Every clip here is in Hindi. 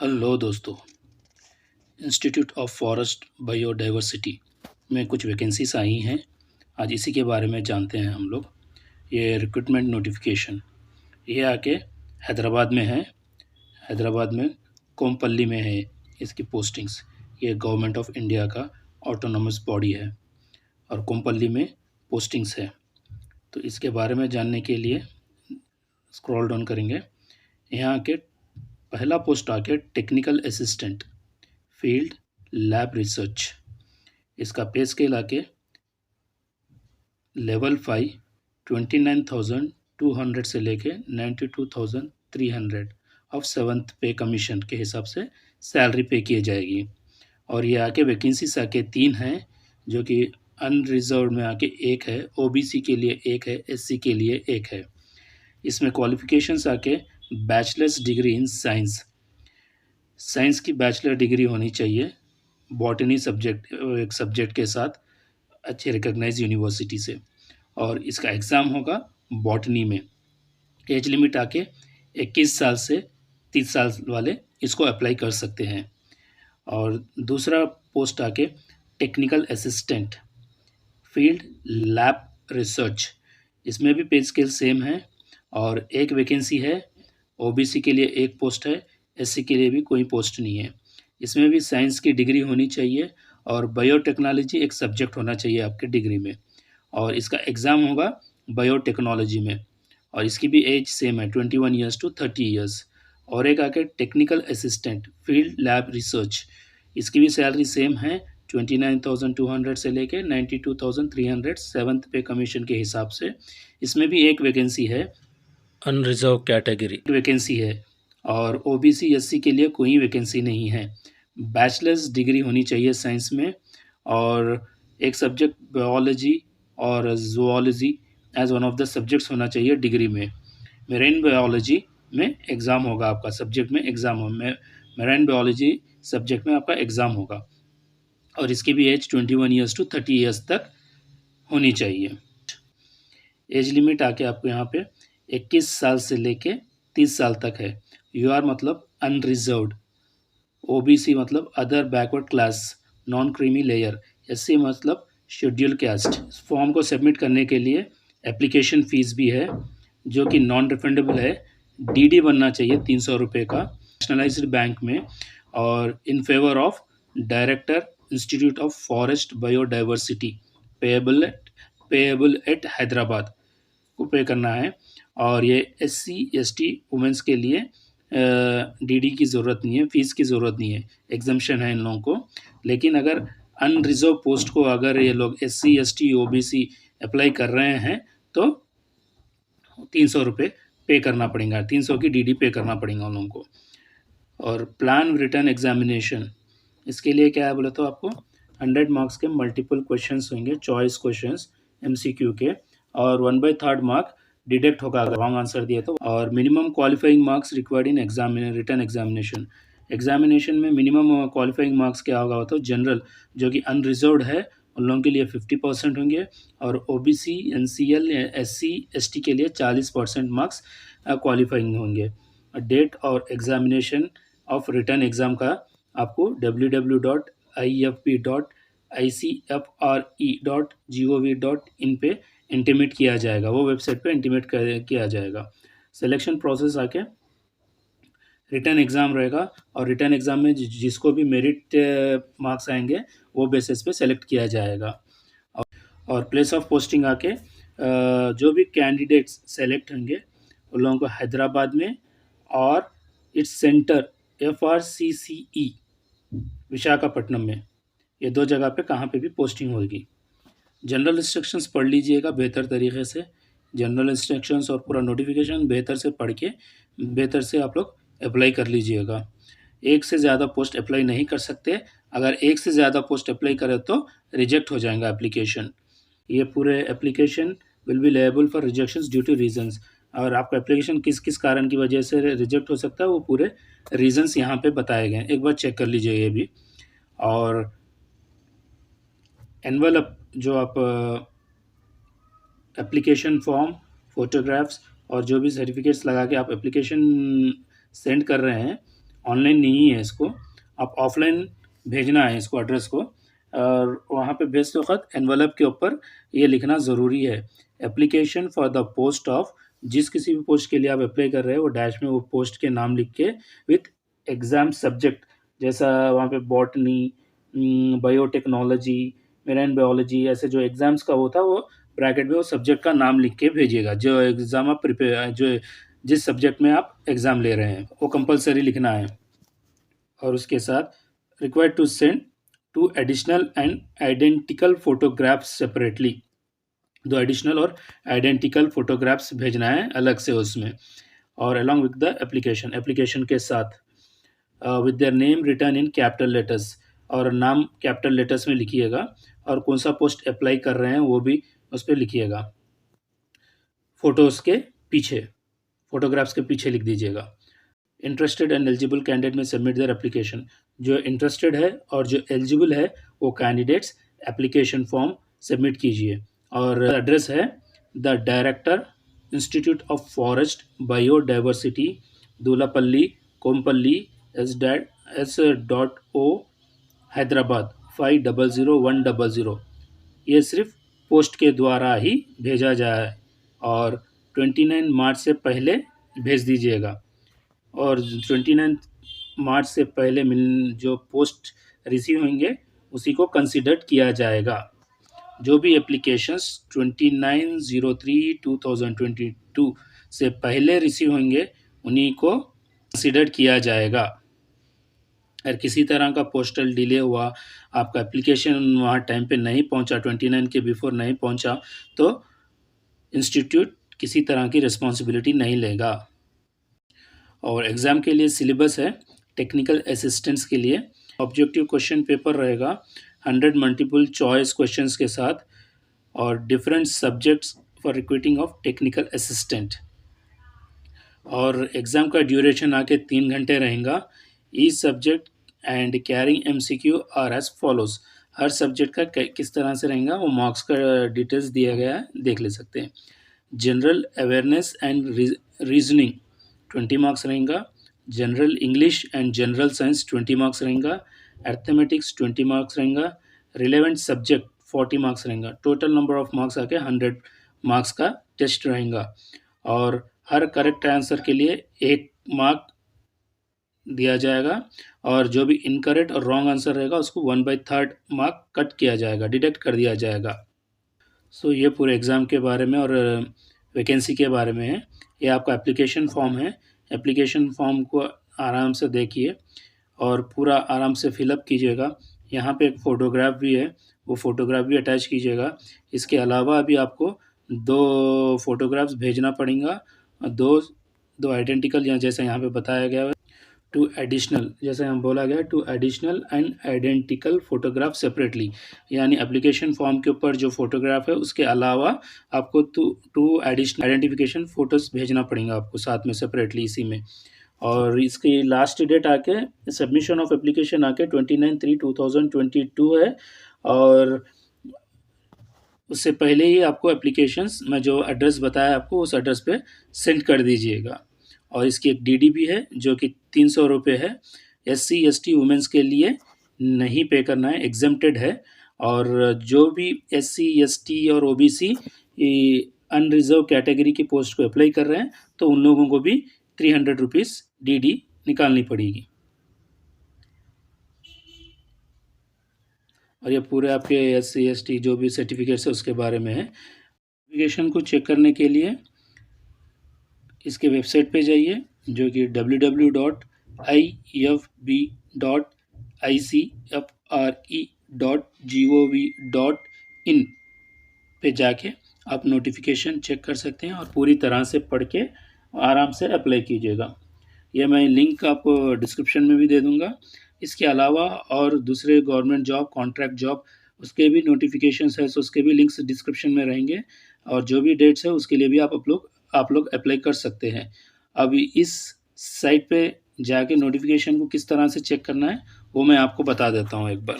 हेलो दोस्तों। इंस्टीट्यूट ऑफ फॉरेस्ट बायोडाइवर्सिटी में कुछ वैकेंसीज आई हैं। आज इसी के बारे में जानते हैं हम लोग। ये रिक्रूटमेंट नोटिफिकेशन ये आके हैदराबाद में है। हैदराबाद में कोमपल्ली में है इसकी पोस्टिंग्स। ये गवर्नमेंट ऑफ इंडिया का ऑटोनोमस बॉडी है और कोमपल्ली में पोस्टिंग्स है। तो इसके बारे में जानने के लिए स्क्रॉल डाउन करेंगे। यहाँ आके पहला पोस्ट आके technical assistant field lab research. इसका पे स्केल आके लेवल 5 29,200 से लेके 92,300 ऑफ 7th पे कमीशन के हिसाब से सैलरी पे की जाएगी। और ये आके वैकेंसीज आके 3 हैं, जो कि अनरिजर्व में आके 1 है, ओबीसी के लिए 1 है, एससी के लिए 1 है। इसमें क्वालिफिकेशंस आके बैचलर्स डिग्री इन साइंस की बैचलर डिग्री होनी चाहिए बॉटनी एक सब्जेक्ट के साथ अच्छे रिकॉग्नाइज यूनिवर्सिटी से। और इसका एग्ज़ाम होगा बॉटनी में। एज लिमिट आके 21 साल से 30 साल वाले इसको अप्लाई कर सकते हैं। और दूसरा पोस्ट आके technical assistant field lab research. इसमें भी पे स्केल सेम है और एक वैकेंसी है। ओबीसी के लिए 1 पोस्ट है, एससी के लिए भी कोई पोस्ट नहीं है। इसमें भी साइंस की डिग्री होनी चाहिए और बायोटेक्नोलॉजी एक सब्जेक्ट होना चाहिए आपके डिग्री में। और इसका एग्ज़ाम होगा बायोटेक्नोलॉजी में और इसकी भी एज सेम है 21 ईयर्स टू 30 ईयर्स। और एक आके technical assistant field lab research. इसकी भी सैलरी सेम है 29,200 से लेके 92,300 7th पे कमीशन के हिसाब से। इसमें भी एक वैकेंसी है, अनरिजर्व कैटेगरी वैकेंसी है और ओबीसी एससी के लिए कोई वैकेंसी नहीं है। बैचलर्स डिग्री होनी चाहिए साइंस में और एक सब्जेक्ट बायोलॉजी और zoology as one of the subjects होना चाहिए डिग्री में। मेरीन बायोलॉजी में एग्ज़ाम होगा आपका, सब्जेक्ट में एग्ज़ाम हो मेरीन बायोलॉजी सब्जेक्ट में आपका एग्ज़ाम होगा। और इसकी भी एज 21 ईयर्स टू 30 ईयर्स तक होनी चाहिए। एज लिमिट आके आपको यहाँ पे 21 साल से लेके 30 साल तक है। यूआर मतलब अनरिजर्व्ड, ओबीसी मतलब other backward class non creamy layer, SC मतलब शेड्यूल कास्ट। फॉर्म को सबमिट करने के लिए एप्लीकेशन फ़ीस भी है जो कि नॉन रिफंडेबल है। डीडी बनना चाहिए 300 रुपये का नेशनलाइज्ड बैंक में और in favour of director institute of forest biodiversity payable eight Hyderabad को पे करना है। और ये एससी एसटी वुमेंस के लिए डीडी की ज़रूरत नहीं है, फ़ीस की ज़रूरत नहीं है, एग्जम्पशन है इन लोगों को। लेकिन अगर अनरिजर्व पोस्ट को अगर ये लोग एससी एसटी ओबीसी अप्लाई कर रहे हैं तो 300 रुपये पे करना पड़ेगा, 300 की डीडी पे करना पड़ेगा उन लोगों को। और प्लान रिटर्न एग्जामिनेशन, इसके लिए क्या है बोले तो आपको 100 मार्क्स के मल्टीपल क्वेश्चंस होंगे, चॉइस क्वेश्चंस एमसीक्यू के, और 1/3 मार्क डिडक्ट होगा अगर रॉन्ग आंसर दिए तो। और minimum qualifying marks required in return examination में मिनिमम क्वालिफाइंग मार्क्स क्या होगा तो जनरल जो कि अनरिजर्व्ड है उन लोगों के लिए 50% होंगे और ओबीसी एनसीएल एससी एसटी के लिए 40% मार्क्स क्वालिफाइंग होंगे। डेट और एग्जामिनेशन ऑफ रिटर्न एग्ज़ाम का आपको www.ifp.icfre.gov.in पे इंटीमेट किया जाएगा, वो वेबसाइट पे इंटीमेट किया जाएगा। सिलेक्शन प्रोसेस आके रिटर्न एग्ज़ाम रहेगा और रिटर्न एग्ज़ाम में जिसको भी मेरिट मार्क्स आएंगे वो बेसिस पे सेलेक्ट किया जाएगा। और प्लेस ऑफ पोस्टिंग आके जो भी कैंडिडेट्स सेलेक्ट होंगे उन लोगों को हैदराबाद में और इट्स सेंटर FRCCE विशाखापट्टनम में, ये 2 जगह पे कहाँ पे भी पोस्टिंग होगी। जनरल इंस्ट्रक्शंस पढ़ लीजिएगा बेहतर तरीके से। जनरल इंस्ट्रक्शंस और पूरा नोटिफिकेशन बेहतर से पढ़ के बेहतर से आप लोग अप्लाई कर लीजिएगा। एक से ज़्यादा पोस्ट अप्लाई नहीं कर सकते, अगर एक से ज़्यादा पोस्ट अप्लाई करें तो रिजेक्ट हो जाएगा एप्लीकेशन। ये पूरे application will be label for rejections due two reasons. और आपका एप्लीकेशन किस किस कारण की वजह से रिजेक्ट हो सकता है वो पूरे रीजंस यहाँ पे बताए गए हैं, एक बार चेक कर लीजिए ये भी। और एनवेलप जो आप एप्लीकेशन फॉर्म, फोटोग्राफ्स और जो भी सर्टिफिकेट्स लगा के आप एप्लीकेशन सेंड कर रहे हैं ऑनलाइन नहीं है इसको, आप ऑफलाइन भेजना है इसको एड्रेस को, और वहाँ पे भेजते वक़्त एनवेलप के ऊपर ये लिखना ज़रूरी है, application for the post of, जिस किसी भी पोस्ट के लिए आप अप्लाई कर रहे हैं वो डैश में वो पोस्ट के नाम लिख के विथ एग्ज़ाम सब्जेक्ट, जैसा वहाँ पे बॉटनी, बायोटेक्नोलॉजी, मेराइन बायोलॉजी, ऐसे जो एग्ज़ाम्स का होता है वो ब्रैकेट में वो सब्जेक्ट का नाम लिख के भेजिएगा, जो एग्ज़ाम आप प्रिपेयर जो जिस सब्जेक्ट में आप एग्ज़ाम ले रहे हैं वो कंपलसरी लिखना है। और उसके साथ required to send two additional and identical photographs separately, 2 additional और आइडेंटिकल फोटोग्राफ्स भेजना है अलग से उसमें, और along with the application, application के साथ with their name written in capital letters, और नाम कैपिटल लेटर्स में लिखिएगा, और कौन सा पोस्ट अप्लाई कर रहे हैं वो भी उस पे लिखिएगा। फ़ोटोज़ के पीछे, फ़ोटोग्राफ्स के पीछे लिख दीजिएगा। इंटरेस्टेड एंड एलिजिबल कैंडिडेट में सबमिट देयर एप्लीकेशन, जो इंटरेस्टेड है और जो एलिजिबल है वो कैंडिडेट्स एप्लीकेशन फॉर्म सबमिट कीजिए। और एड्रेस है the director, institute of forest biodiversity, Dulapally, Kompally, SO, Hyderabad 500100। ये सिर्फ पोस्ट के द्वारा ही भेजा जाए, और 29 मार्च से पहले भेज दीजिएगा, और 29 मार्च से पहले जो पोस्ट रिसीव होंगे उसी को कंसिडर किया जाएगा। जो भी एप्लीकेशंस 29/03/2022 से पहले रिसीव होंगे उन्हीं को कंसिडर किया जाएगा। अगर किसी तरह का पोस्टल डिले हुआ, आपका एप्लीकेशन वहाँ टाइम पे नहीं पहुँचा, 29 के बिफोर नहीं पहुँचा, तो इंस्टीट्यूट किसी तरह की रिस्पॉन्सिबिलिटी नहीं लेगा। और एग्ज़ाम के लिए सिलेबस है टेक्निकल असिस्टेंट्स के लिए, ऑब्जेक्टिव क्वेश्चन पेपर रहेगा 100 मल्टीपल चॉइस क्वेश्चंस के साथ, और different subjects for recruiting of technical assistant. और एग्ज़ाम का ड्यूरेशन आके 3 घंटे रहेगा। Each subject and carrying MCQ are as follows, हर सब्जेक्ट का किस तरह से रहेगा वो मार्क्स का डिटेल्स दिया गया है, देख ले सकते हैं। General awareness and reasoning 20 marks रहेगा, general English and general science 20 marks रहेगा, अर्थमेटिक्स 20 मार्क्स रहेगा, रिलेवेंट सब्जेक्ट 40 मार्क्स रहेगा। टोटल नंबर ऑफ मार्क्स आके 100 मार्क्स का टेस्ट रहेगा, और हर करेक्ट आंसर के लिए 1 मार्क दिया जाएगा, और जो भी इनकरेक्ट और रॉन्ग आंसर रहेगा उसको 1/3 मार्क कट किया जाएगा, डिडक्ट कर दिया जाएगा। सो ये पूरे एग्ज़ाम के बारे में और वैकेंसी के बारे में है। ये आपका एप्लीकेशन फॉर्म है, एप्लीकेशन फॉर्म को आराम से देखिए और पूरा आराम से फिलअप कीजिएगा। यहाँ पे एक फ़ोटोग्राफ भी है, वो फ़ोटोग्राफ भी अटैच कीजिएगा। इसके अलावा अभी आपको 2 फ़ोटोग्राफ्स भेजना पड़ेगा, 2 आइडेंटिकल, या जैसे यहाँ पे बताया गया है, 2 एडिशनल, जैसे हम बोला गया 2 additional and identical photograph separately, यानी एप्लीकेशन फॉर्म के ऊपर जो फ़ोटोग्राफ है उसके अलावा आपको 2 एडिशनल आइडेंटिफिकेशन फ़ोटोज़ भेजना पड़ेगा आपको साथ में सेपरेटली इसी में। और इसकी लास्ट डेट आके सबमिशन ऑफ एप्लीकेशन आके 29/3/2022 है, और उससे पहले ही आपको एप्लीकेशंस मैं जो एड्रेस बताया आपको उस एड्रेस पे सेंड कर दीजिएगा। और इसकी एक डीडी भी है जो कि 300 रुपये है। एससी एसटी वुमेंस के लिए नहीं पे करना है, एग्जेम्प्टेड है, और जो भी एससी एसटी और ओबीसी अनरिजर्व कैटेगरी की पोस्ट को अप्लाई कर रहे हैं तो उन लोगों को भी 300 रुपीज़ डीडी निकालनी पड़ेगी। और ये पूरे आपके एससी एसटी जो भी सर्टिफिकेट्स है उसके बारे में है। एप्लीकेशन को चेक करने के लिए इसके वेबसाइट पे जाइए जो कि www.ifb.icfre.gov.in पे जाके आप नोटिफिकेशन चेक कर सकते हैं और पूरी तरह से पढ़ के आराम से अप्लाई कीजिएगा। यह मैं लिंक आपको डिस्क्रिप्शन में भी दे दूँगा। इसके अलावा और दूसरे गवर्नमेंट जॉब, कॉन्ट्रैक्ट जॉब, उसके भी नोटिफिकेशंस है, सो उसके भी लिंक्स डिस्क्रिप्शन में रहेंगे, और जो भी डेट्स है उसके लिए भी आप लोग अप्लाई कर सकते हैं। अभी इस साइट पे जाके नोटिफिकेशन को किस तरह से चेक करना है वो मैं आपको बता देता हूँ एक बार।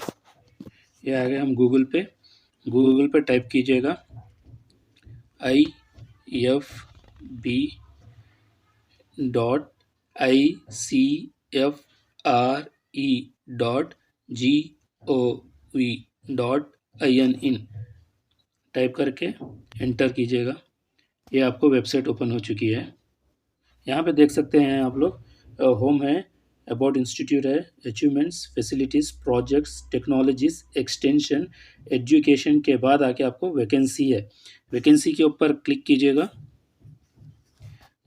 ये आ गए हम गूगल पे टाइप कीजिएगा ifb.icfre.gov.in re.gov.in टाइप करके एंटर कीजिएगा। ये आपको वेबसाइट ओपन हो चुकी है। यहाँ पे देख सकते हैं आप लोग, होम है, अबाउट इंस्टीट्यूट है, achievements, facilities, projects, technologies, extension, education के बाद आके आपको वैकेंसी है। वैकेंसी के ऊपर क्लिक कीजिएगा।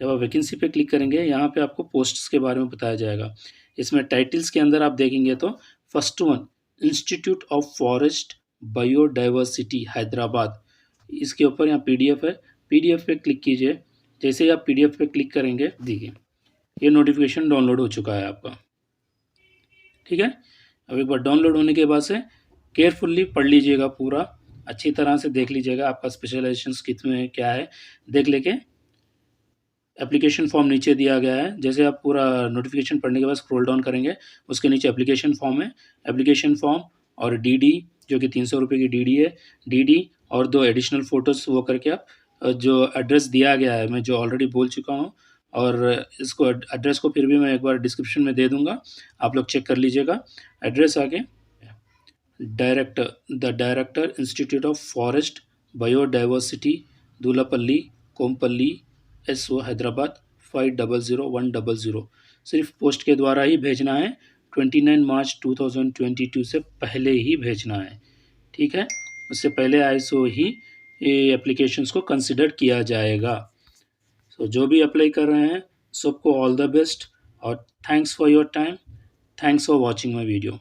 जब आप वैकेंसी पे क्लिक करेंगे, यहाँ पे आपको पोस्ट्स के बारे में बताया जाएगा। इसमें टाइटल्स के अंदर आप देखेंगे तो first one, institute of forest biodiversity Hyderabad, इसके ऊपर यहाँ पीडीएफ है। पीडीएफ पे क्लिक कीजिए। जैसे ही आप पीडीएफ पे क्लिक करेंगे, देखिए ये नोटिफिकेशन डाउनलोड हो चुका है आपका। ठीक है, अब एक बार डाउनलोड होने के बाद से केयरफुल्ली पढ़ लीजिएगा, पूरा अच्छी तरह से देख लीजिएगा आपका स्पेशलाइजेशंस कितने क्या है, देख लेके एप्लीकेशन फॉर्म नीचे दिया गया है। जैसे आप पूरा नोटिफिकेशन पढ़ने के बाद स्क्रॉल डाउन करेंगे, उसके नीचे एप्लीकेशन फॉर्म है। एप्लीकेशन फॉर्म और डीडी, जो कि 300 रुपये की डीडी है, डीडी और 2 एडिशनल फ़ोटोज़ वो करके आप जो एड्रेस दिया गया है, मैं जो ऑलरेडी बोल चुका हूँ, और इसको एड्रेस को फिर भी मैं एक बार डिस्क्रिप्शन में दे दूँगा, आप लोग चेक कर लीजिएगा। एड्रेस आगे director institute of forest biodiversity, Dulapally, Kompally, SO Hyderabad 500100। सिर्फ पोस्ट के द्वारा ही भेजना है। 29 मार्च 2022 से पहले ही भेजना है। ठीक है, उससे पहले ISO ही एप्लीकेशंस को कंसिडर किया जाएगा। सो जो भी अप्लाई कर रहे हैं सबको ऑल द बेस्ट, और thanks for your time. Thanks for watching my video.